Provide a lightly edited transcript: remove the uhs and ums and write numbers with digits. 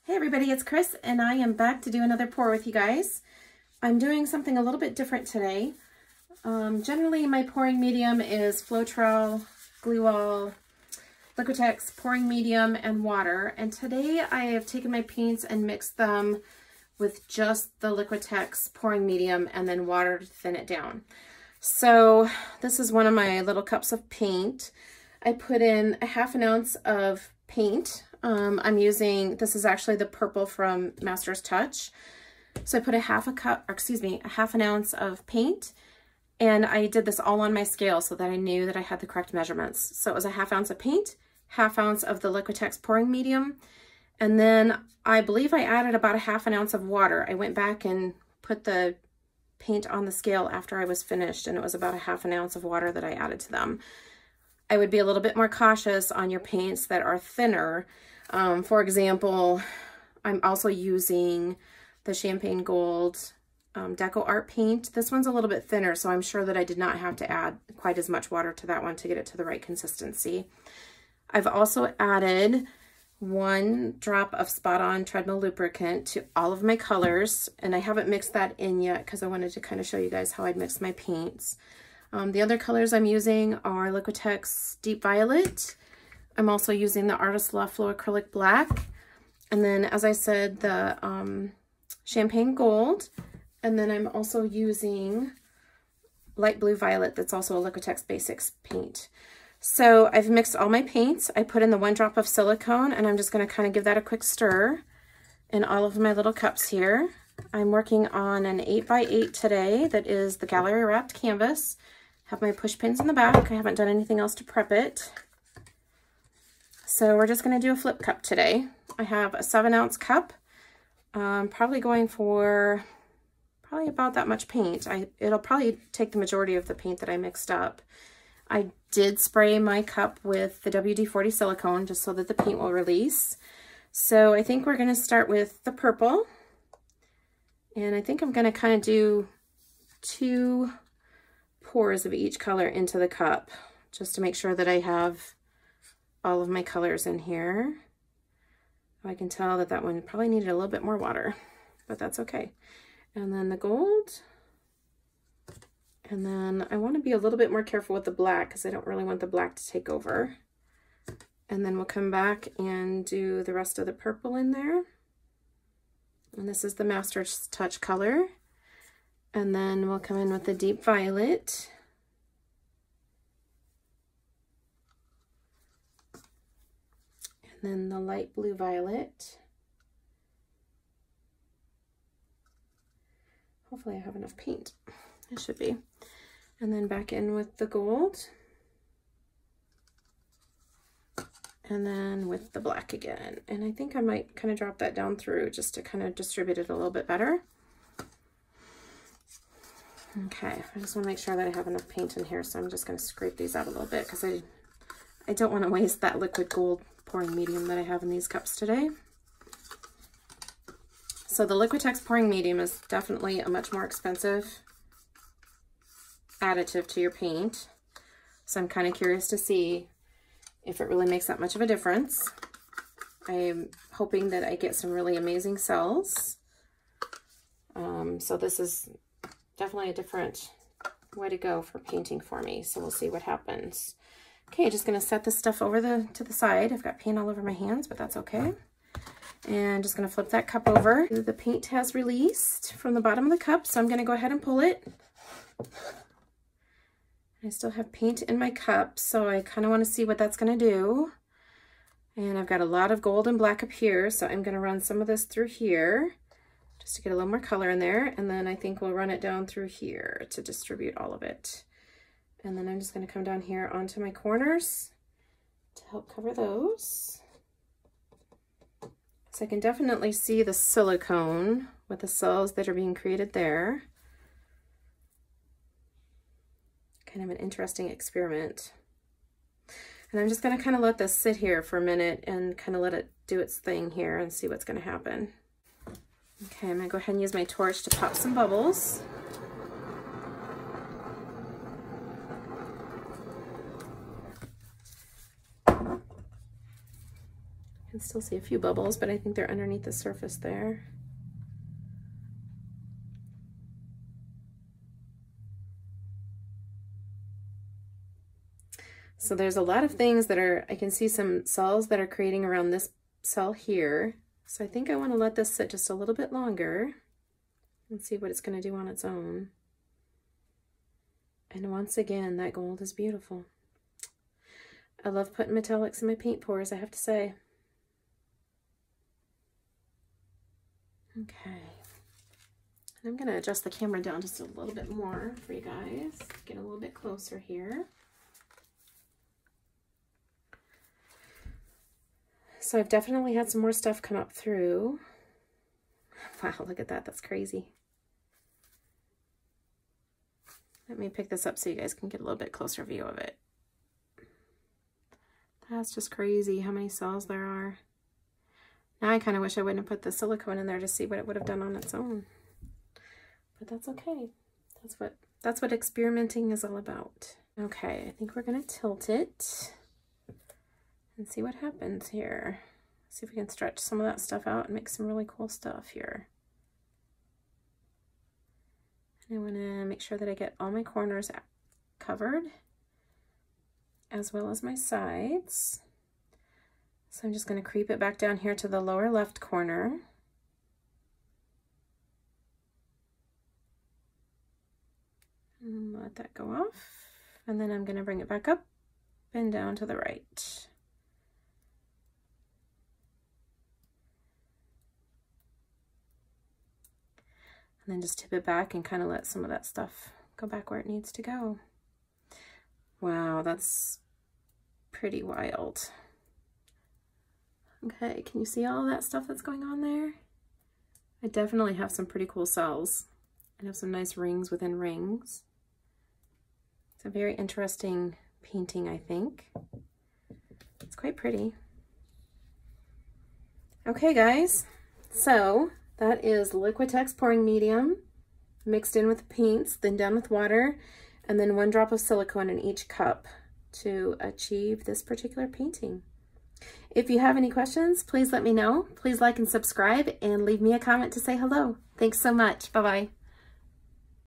Hey everybody, it's Chris and I am back to do another pour with you guys. I'm doing something a little bit different today. Generally my pouring medium is Floetrol, Glue-All, Liquitex Pouring Medium, and water. And today I have taken my paints and mixed them with just the Liquitex Pouring Medium and then water to thin it down. So this is one of my little cups of paint. I put in a half an ounce of paint. I'm using, this is actually the purple from Master's Touch. So I put a half an ounce of paint, and I did this all on my scale so that I knew that I had the correct measurements. So it was a half ounce of paint, half ounce of the Liquitex Pouring Medium, and then I believe I added about a half an ounce of water. I went back and put the paint on the scale after I was finished, and it was about a half an ounce of water that I added to them. I would be a little bit more cautious on your paints that are thinner. For example, I'm also using the Champagne Gold Deco Art paint. This one's a little bit thinner, so I'm sure that I did not have to add quite as much water to that one to get it to the right consistency. I've also added 1 drop of Spot On treadmill lubricant to all of my colors, and I haven't mixed that in yet because I wanted to kind of show you guys how I'd mix my paints. The other colors I'm using are Liquitex Deep Violet. I'm also using the Artist Loft Flow Acrylic Black. And then, as I said, the Champagne Gold. And then I'm also using Light Blue Violet. That's also a Liquitex Basics paint. So I've mixed all my paints. I put in the 1 drop of silicone, and I'm just going to kind of give that a quick stir in all of my little cups here. I'm working on an 8x8 today that is the gallery wrapped canvas. Have my push pins in the back. I haven't done anything else to prep it. So we're just going to do a flip cup today. I have a 7-ounce cup. Probably going for about that much paint. It'll probably take the majority of the paint that I mixed up. I did spray my cup with the WD-40 silicone just so that the paint will release. So I think we're going to start with the purple. And I think I'm going to kind of do 2 pours of each color into the cup just to make sure that I have all of my colors in here. I can tell that that one probably needed a little bit more water, but that's okay. And then the gold. And then I want to be a little bit more careful with the black because I don't really want the black to take over. And then we'll come back and do the rest of the purple in there. And this is the Master's Touch color. And then we'll come in with the Deep Violet. And then the Light Blue Violet. Hopefully I have enough paint. It should be. And then back in with the gold. And then with the black again. And I think I might kind of drop that down through just to kind of distribute it a little bit better. Okay, I just want to make sure that I have enough paint in here, so I'm just going to scrape these out a little bit because I don't want to waste that liquid gold pouring medium that I have in these cups today. So the Liquitex pouring medium is definitely a much more expensive additive to your paint. So I'm kind of curious to see if it really makes that much of a difference. I'm hoping that I get some really amazing cells. So this is definitely a different way to go for painting for me. So we'll see what happens. Okay, just gonna set this stuff over to the side. I've got paint all over my hands, but that's okay. And just gonna flip that cup over. The paint has released from the bottom of the cup, so I'm gonna go ahead and pull it. I still have paint in my cup, so I kind of want to see what that's going to do. And I've got a lot of gold and black up here, so I'm going to run some of this through here just to get a little more color in there. And then I think we'll run it down through here to distribute all of it. And then I'm just going to come down here onto my corners to help cover those. So I can definitely see the silicone with the cells that are being created there. Kind of an interesting experiment. And I'm just going to kind of let this sit here for a minute and kind of let it do its thing here and see what's going to happen. Okay, I'm going to go ahead and use my torch to pop some bubbles. can still see a few bubbles, but I think they're underneath the surface there. So there's a lot of things that are, I can see some cells that are creating around this cell here. So I think I want to let this sit just a little bit longer and see what it's going to do on its own. And once again, that gold is beautiful. I love putting metallics in my paint pours, I have to say. Okay. And I'm going to adjust the camera down just a little bit more for you guys. Get a little bit closer here. So I've definitely had some more stuff come up through. Wow, look at that. That's crazy. Let me pick this up so you guys can get a little bit closer view of it. That's just crazy how many cells there are. Now I kind of wish I wouldn't have put the silicone in there to see what it would have done on its own. But that's okay. That's what experimenting is all about. Okay, I think we're going to tilt it and see what happens here. See if we can stretch some of that stuff out and make some really cool stuff here. And I want to make sure that I get all my corners covered as well as my sides. So I'm just going to creep it back down here to the lower left corner. And let that go off. And then I'm going to bring it back up and down to the right. And then just tip it back and kind of let some of that stuff go back where it needs to go. Wow, that's pretty wild. Okay, can you see all that stuff that's going on there? I definitely have some pretty cool cells. I have some nice rings within rings. It's a very interesting painting, I think. It's quite pretty. Okay, guys, so that is Liquitex Pouring Medium mixed in with paints, then done with water, and then 1 drop of silicone in each cup to achieve this particular painting. If you have any questions, please let me know. Please like and subscribe and leave me a comment to say hello. Thanks so much. Bye-bye.